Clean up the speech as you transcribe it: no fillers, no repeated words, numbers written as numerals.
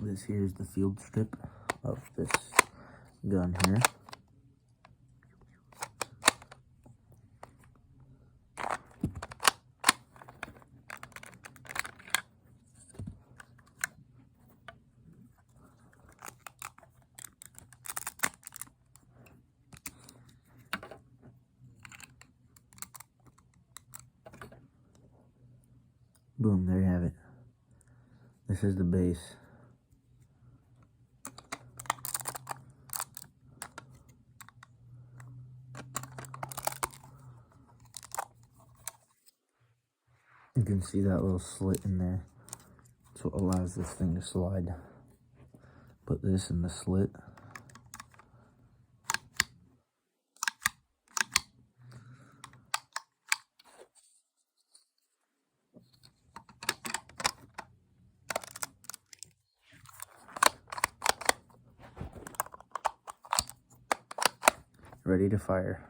This here is the field strip of this gun here. Boom, there you have it. This is the base. You can see that little slit in there. That's what allows this thing to slide. Put this in the slit. Ready to fire.